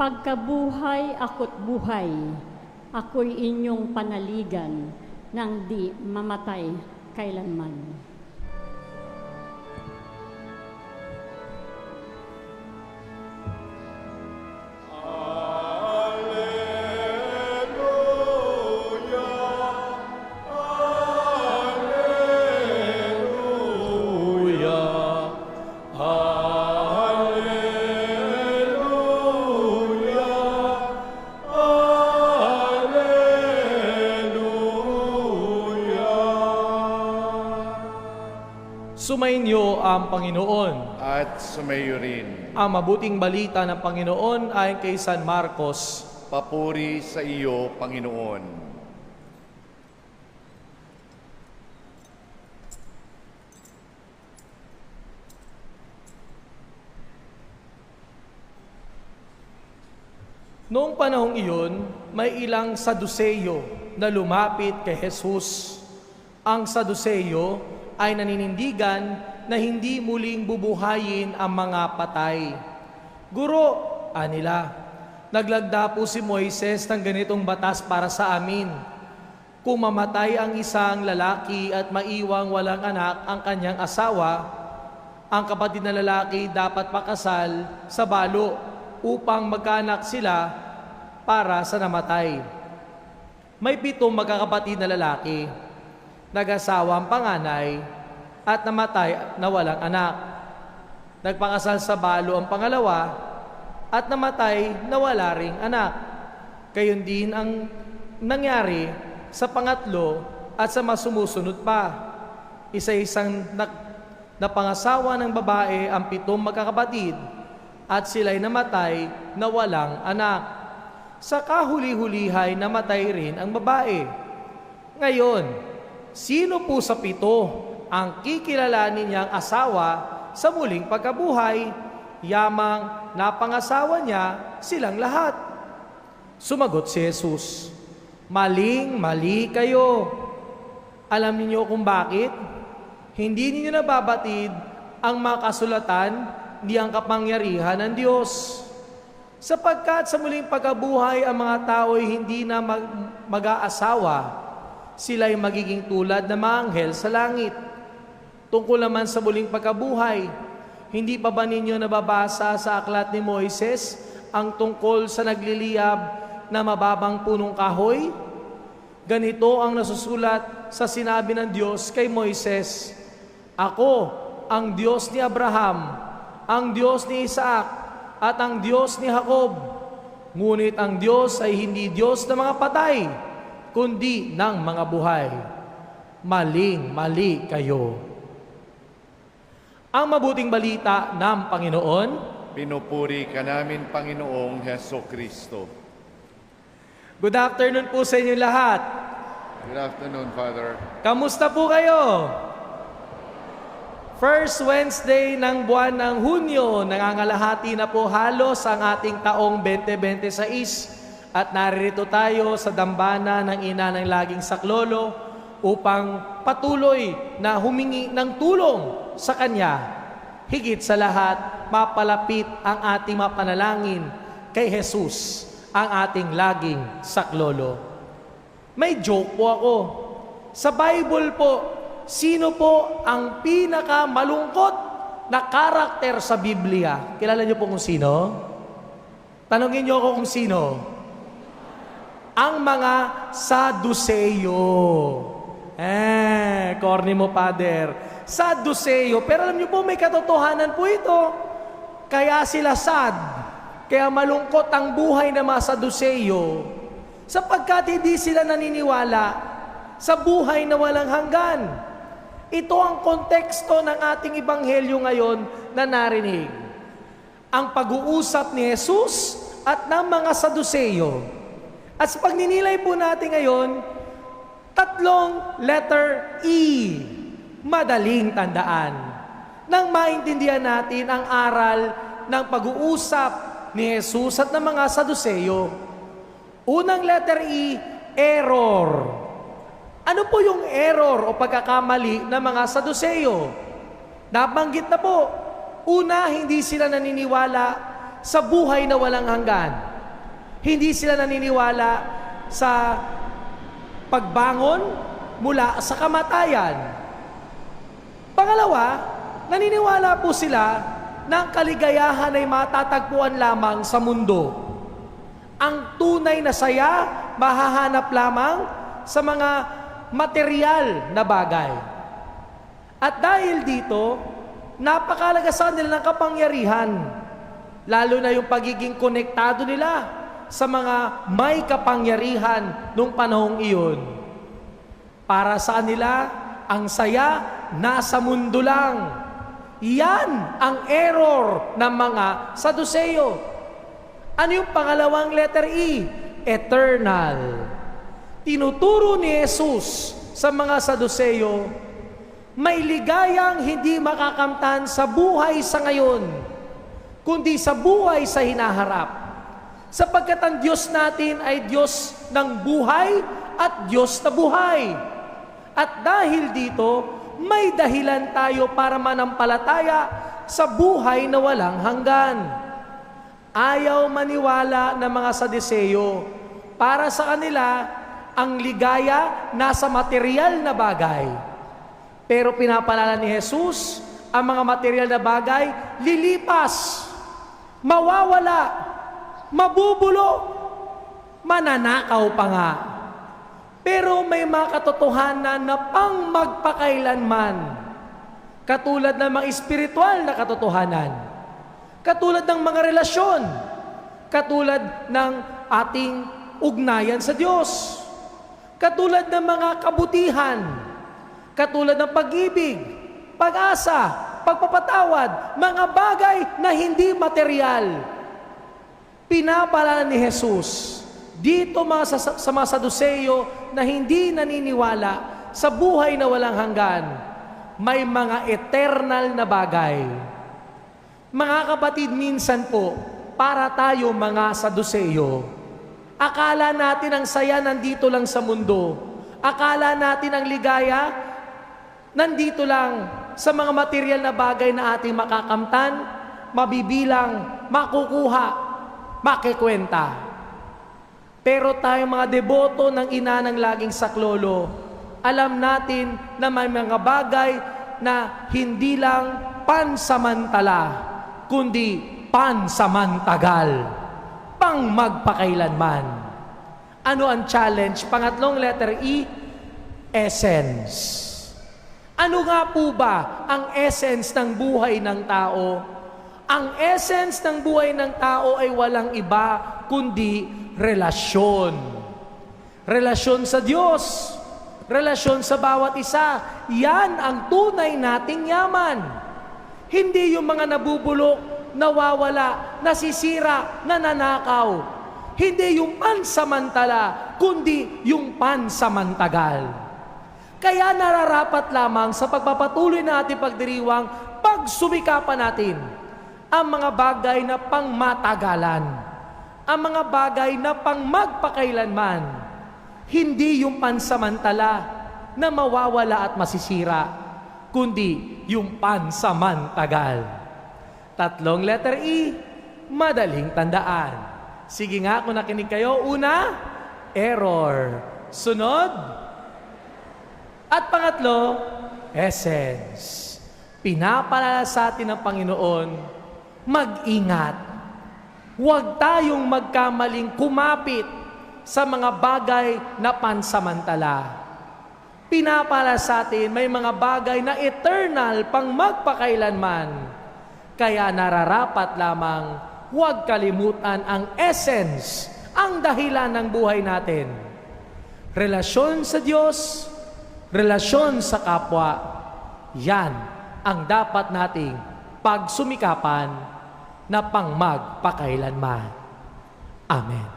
Pagkabuhay ako't buhay, ako'y inyong panaligan nang di mamatay kailanman. Sumainyo ang Panginoon. At sumayo rin. Ang mabuting balita ng Panginoon ayon kay San Marcos. Papuri sa iyo, Panginoon. Noong panahong iyon, may ilang Saduseyo na lumapit kay Jesus. Ang Saduseyo ay naninindigan na hindi muling bubuhayin ang mga patay. Guro, anila, naglagda po si Moises ng ganitong batas para sa amin. Kung mamatay ang isang lalaki at maiwang walang anak ang kanyang asawa, ang kapatid na lalaki dapat pakasal sa balo upang magkaanak sila para sa namatay. May 7 magkakapatid na lalaki. Nag-asawa ang panganay at namatay na walang anak. Nagpakasal sa balo ang pangalawa at namatay na wala ring anak. Gayon din ang nangyari sa pangatlo at sa masumusunod pa. Isa-isang napangasawa ng babae ang 7 magkakapatid at sila'y namatay na walang anak. Sa kahuli-hulihay namatay rin ang babae. Ngayon, sino po sa 7 ang kikilalanin niyang asawa sa muling pagkabuhay? Yamang napangasawa niya silang lahat. Sumagot si Jesus, maling-mali kayo. Alam niyo kung bakit? Hindi niyo nababatid ang mga kasulatan ni ang kapangyarihan ng Diyos. Sapagkat sa muling pagkabuhay ang mga tao ay hindi na mag-aasawa. Sila'y magiging tulad ng mga anghel sa langit. Tungkol naman sa muling pagkabuhay, hindi pa ba ninyo nababasa sa aklat ni Moises ang tungkol sa nagliliyab na mababang punong kahoy? Ganito ang nasusulat sa sinabi ng Diyos kay Moises, Ako, ang Diyos ni Abraham, ang Diyos ni Isaac, at ang Diyos ni Jacob. Ngunit ang Diyos ay hindi Diyos ng mga patay, kundi ng mga buhay. Maling-mali kayo. Ang mabuting balita ng Panginoon. Pinupuri ka namin, Panginoong Hesukristo. Good afternoon po sa inyo lahat. Good afternoon, Father. Kamusta po kayo? First Wednesday ng buwan ng Hunyo, nangangalahati na po halos ang ating taong 2026 at naririto tayo sa dambana ng Ina ng Laging Saklolo upang patuloy na humingi ng tulong sa Kanya. Higit sa lahat, mapalapit ang ating mapanalangin kay Jesus, ang ating Laging Saklolo. May joke po ako. Sa Bible po, sino po ang pinakamalungkot na karakter sa Biblia? Kilala niyo po kung sino? Tanungin niyo ako kung sino. Ang mga Saduseyo. Corny mo, Father. Saduseyo. Pero alam niyo po, may katotohanan po ito. Kaya sila sad. Kaya malungkot ang buhay ng mga Saduseyo. Sapagkat hindi sila naniniwala sa buhay na walang hanggan. Ito ang konteksto ng ating ebanghelyo ngayon na narinig. Ang pag-uusap ni Jesus at ng mga Saduseyo. At sa pagninilay po natin ngayon, 3 letter E. Madaling tandaan. Nang maintindihan natin ang aral ng pag-uusap ni Jesus at ng mga Saduseyo. Unang letter E, error. Ano po yung error o pagkakamali ng mga Saduseyo? Nabanggit na po. Una, hindi sila naniniwala sa buhay na walang hanggan. Hindi sila naniniwala sa pagbangon mula sa kamatayan. Pangalawa, naniniwala po sila na ang kaligayahan ay matatagpuan lamang sa mundo. Ang tunay na saya mahahanap lamang sa mga material na bagay. At dahil dito, napakalaga sa kanila ng kapangyarihan, lalo na yung pagiging konektado nila sa mga may kapangyarihan nung panahong iyon. Para sa kanila, ang saya nasa mundo lang. Yan ang error ng mga Saduceo. Ano yung pangalawang letter E? Eternal. Tinuturo ni Jesus sa mga Saduceo, may ligayang hindi makakamtan sa buhay sa ngayon, kundi sa buhay sa hinaharap. Sapagkat ang Diyos natin ay Diyos ng buhay at Diyos na buhay. At dahil dito, may dahilan tayo para manampalataya sa buhay na walang hanggan. Ayaw maniwala ng mga Saduceo. Para sa kanila, ang ligaya nasa material na bagay. Pero pinapalala ni Jesus, ang mga material na bagay lilipas, mawawala, mabubulok, mananakaw pa nga. Pero may mga katotohanan na pang magpakailanman. Katulad ng mga espiritual na katotohanan. Katulad ng mga relasyon. Katulad ng ating ugnayan sa Diyos. Katulad ng mga kabutihan. Katulad ng pag-ibig, pag-asa, pagpapatawad, mga bagay na hindi material. Pinapaalala ni Jesus, dito sa mga Saduceo na hindi naniniwala sa buhay na walang hanggan, may mga eternal na bagay. Mga kapatid, minsan po, para tayo mga Saduceo, akala natin ang saya nandito lang sa mundo. Akala natin ang ligaya nandito lang sa mga material na bagay na ating makakamtan, mabibilang, makukuha, makikwenta. Pero tayong mga deboto ng ina ng laging saklolo, alam natin na may mga bagay na hindi lang pansamantala, kundi pansamantagal, pang magpakailanman. Ano ang challenge? Pangatlong letter E, essence. Ano nga po ba ang essence ng buhay ng tao? Ang essence ng buhay ng tao ay walang iba kundi relasyon. Relasyon sa Diyos. Relasyon sa bawat isa. Yan ang tunay nating yaman. Hindi yung mga nabubulok, nawawala, nasisira, nananakaw. Hindi yung pansamantala, kundi yung pansamantagal. Kaya nararapat lamang sa pagpapatuloy na ating pagdiriwang, pagsumikapan natin ang mga bagay na pangmatagalan, ang mga bagay na pangmagpakailanman, hindi yung pansamantala na mawawala at masisira, kundi yung pansamantagal. Tatlong letter E, madaling tandaan. Sige nga, kung nakinig kayo, una, error. Sunod, at pangatlo, essence. Pinapaalala sa atin ng Panginoon, mag-ingat. Huwag tayong magkamaling kumapit sa mga bagay na pansamantala. Pinapaalala sa atin, may mga bagay na eternal pang magpakailanman. Kaya nararapat lamang huwag kalimutan ang essence, ang dahilan ng buhay natin. Relasyon sa Diyos, relasyon sa kapwa, yan ang dapat nating pagsumikapan na pangmagpakailanman. Amen.